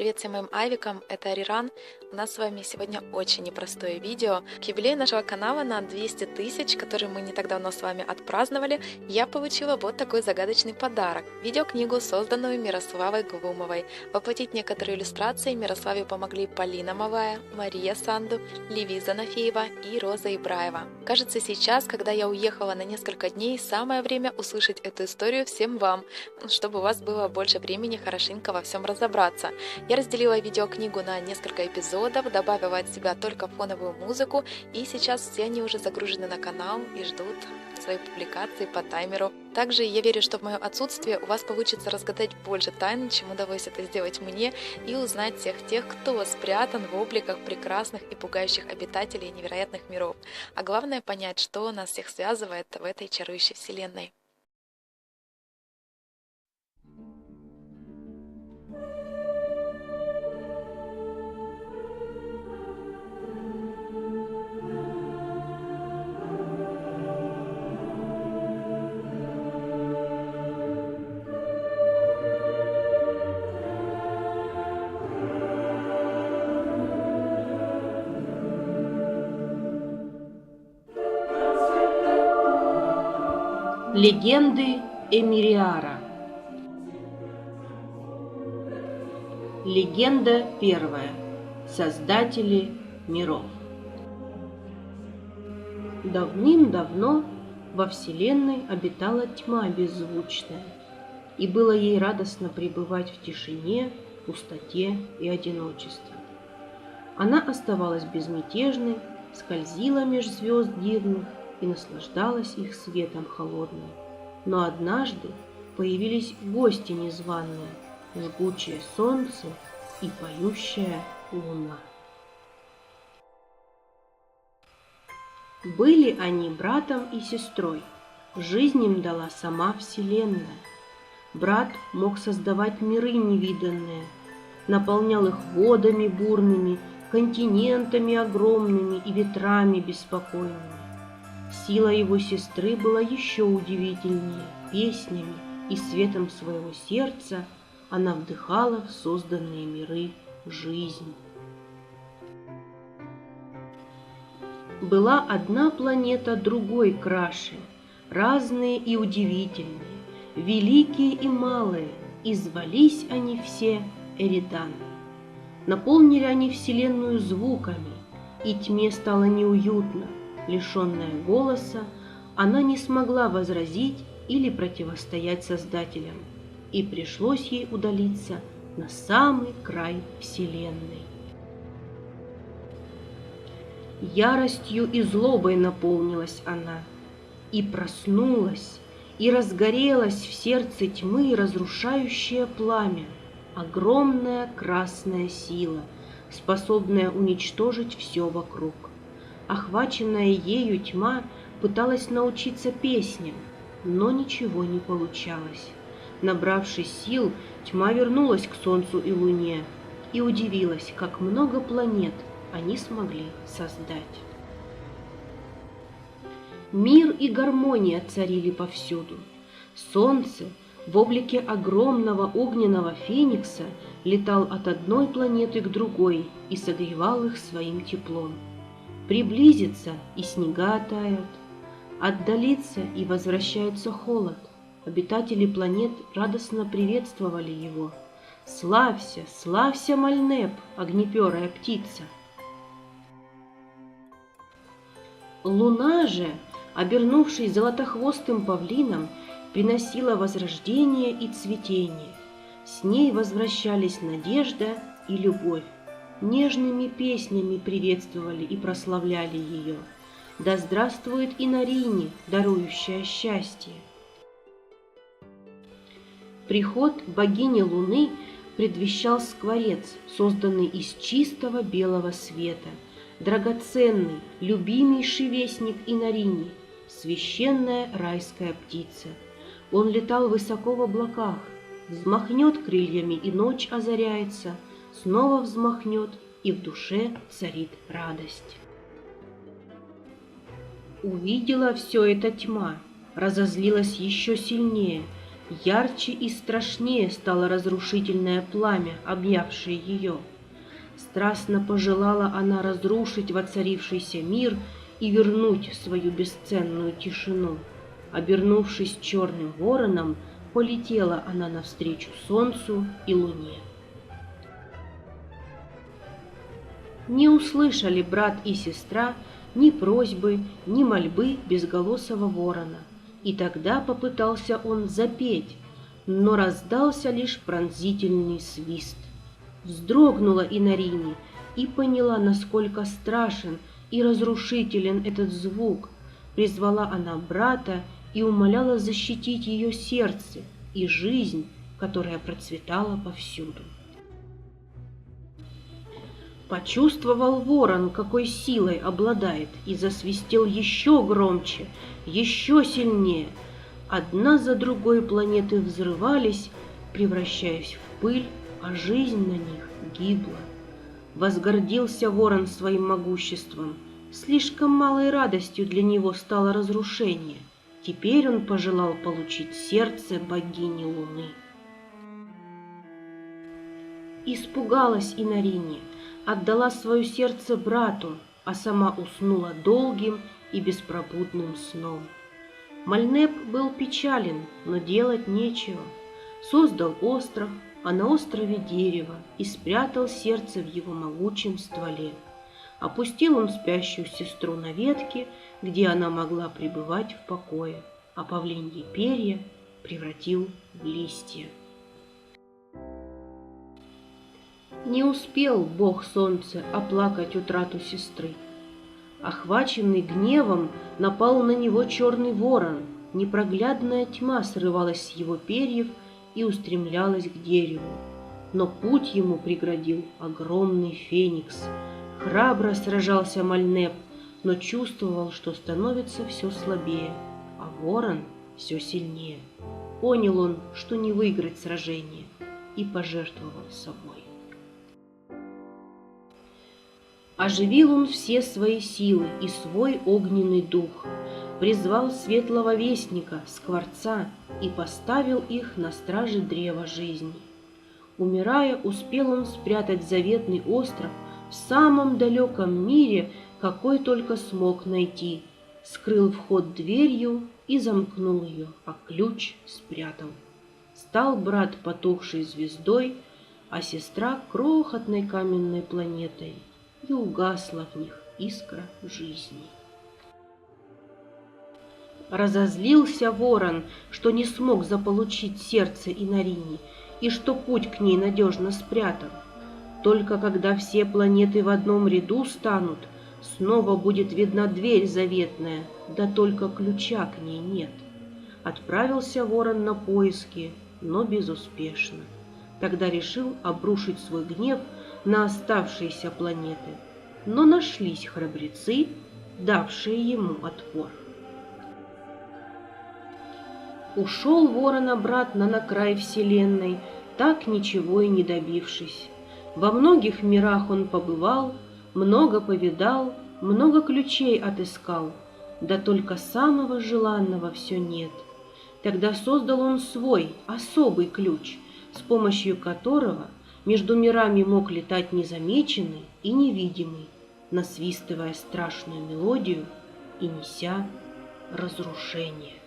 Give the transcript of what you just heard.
Привет всем моим авикам, это Ариран. У нас с вами сегодня очень непростое видео. К юбилею нашего канала на 200 тысяч, который мы не так давно с вами отпраздновали, я получила вот такой загадочный подарок. Видеокнигу, созданную Мирославой Глумовой. Воплотить некоторые иллюстрации Мирославе помогли Полина Малая, Мария Санду, Левиза Нафеева и Роза Ибраева. Кажется, сейчас, когда я уехала на несколько дней, самое время услышать эту историю всем вам, чтобы у вас было больше времени хорошенько во всем разобраться. Я разделила видеокнигу на несколько эпизодов, добавила от себя только фоновую музыку, и сейчас все они уже загружены на канал и ждут своей публикации по таймеру. Также я верю, что в мое отсутствие у вас получится разгадать больше тайн, чем удалось это сделать мне, и узнать всех тех, кто спрятан в обликах прекрасных и пугающих обитателей невероятных миров. А главное понять, что нас всех связывает в этой чарующей вселенной. Легенды Эмириара. Легенда первая. Создатели миров. Давным-давно во Вселенной обитала тьма беззвучная, и было ей радостно пребывать в тишине, пустоте и одиночестве. Она оставалась безмятежной, скользила меж звезд дивных и наслаждалась их светом холодным. Но однажды появились гости незваные, жгучее солнце и поющая луна. Были они братом и сестрой, жизнь им дала сама Вселенная. Брат мог создавать миры невиданные, наполнял их водами бурными, континентами огромными и ветрами беспокойными. Сила его сестры была еще удивительнее. Песнями и светом своего сердца она вдыхала в созданные миры жизнь. Была одна планета другой краше, разные и удивительные, великие и малые, и звались они все Эридан. Наполнили они вселенную звуками, и тьме стало неуютно. Лишенная голоса, она не смогла возразить или противостоять Создателям, и пришлось ей удалиться на самый край Вселенной. Яростью и злобой наполнилась она, и проснулась, и разгорелась в сердце тьмы разрушающее пламя, огромная красная сила, способная уничтожить все вокруг. Охваченная ею тьма пыталась научиться песням, но ничего не получалось. Набравшись сил, тьма вернулась к Солнцу и Луне и удивилась, как много планет они смогли создать. Мир и гармония царили повсюду. Солнце в облике огромного огненного феникса летал от одной планеты к другой и согревал их своим теплом. Приблизится, и снега тают, отдалится, и возвращается холод. Обитатели планет радостно приветствовали его. «Славься, славься, Мальнеп, огнеперая птица!» Луна же, обернувшись золотохвостым павлином, приносила возрождение и цветение. С ней возвращались надежда и любовь. Нежными песнями приветствовали и прославляли ее. Да здравствует и Нарине, дарующая счастье. Приход богини Луны предвещал скворец, созданный из чистого белого света, драгоценный, любимейший вестник Инарине, священная райская птица. Он летал высоко в облаках, взмахнет крыльями, и ночь озаряется, снова взмахнет, и в душе царит радость. Увидела все это тьма, разозлилась еще сильнее, Ярче и страшнее стало разрушительное пламя, объявшее ее. Страстно пожелала она разрушить воцарившийся мир и вернуть свою бесценную тишину. Обернувшись черным вороном, полетела она навстречу солнцу и луне. Не услышали брат и сестра ни просьбы, ни мольбы безголосого ворона, и тогда попытался он запеть, но раздался лишь пронзительный свист. Вздрогнула Инарини и поняла, насколько страшен и разрушителен этот звук. Призвала она брата и умоляла защитить ее сердце и жизнь, которая процветала повсюду. Почувствовал ворон, какой силой обладает, и засвистел еще громче, еще сильнее. Одна за другой планеты взрывались, превращаясь в пыль, а жизнь на них гибла. Возгордился ворон своим могуществом. Слишком малой радостью для него стало разрушение. Теперь он пожелал получить сердце богини Луны. Испугалась Инарини, отдала свое сердце брату, а сама уснула долгим и беспробудным сном. Мальнеп был печален, но делать нечего. Создал остров, а на острове дерево, и спрятал сердце в его могучем стволе. Опустил он спящую сестру на ветке, где она могла пребывать в покое, а павлиньи перья превратил в листья. Не успел бог солнца оплакать утрату сестры. Охваченный гневом, напал на него черный ворон. Непроглядная тьма срывалась с его перьев и устремлялась к дереву. Но путь ему преградил огромный феникс. Храбро сражался Мальнеп, но чувствовал, что становится все слабее, а ворон все сильнее. Понял он, что не выиграть сражение, и пожертвовал собой. Оживил он все свои силы и свой огненный дух, призвал светлого вестника, скворца, и поставил их на страже древа жизни. Умирая, успел он спрятать заветный остров в самом далеком мире, какой только смог найти, скрыл вход дверью и замкнул ее, а ключ спрятал. Стал брат потухшей звездой, а сестра крохотной каменной планетой, и угасла в них искра жизни. Разозлился ворон, что не смог заполучить сердце Инарини, и что путь к ней надежно спрятан. Только когда все планеты в одном ряду станут, снова будет видна дверь заветная, да только ключа к ней нет. Отправился ворон на поиски, но безуспешно. Тогда решил обрушить свой гнев на оставшиеся планеты, но нашлись храбрецы, давшие ему отпор. Ушел ворон обратно на край вселенной, так ничего и не добившись. Во многих мирах он побывал, много повидал, много ключей отыскал, да только самого желанного все нет. Тогда создал он свой особый ключ, с помощью которого между мирами мог летать незамеченный и невидимый, насвистывая страшную мелодию и неся разрушение.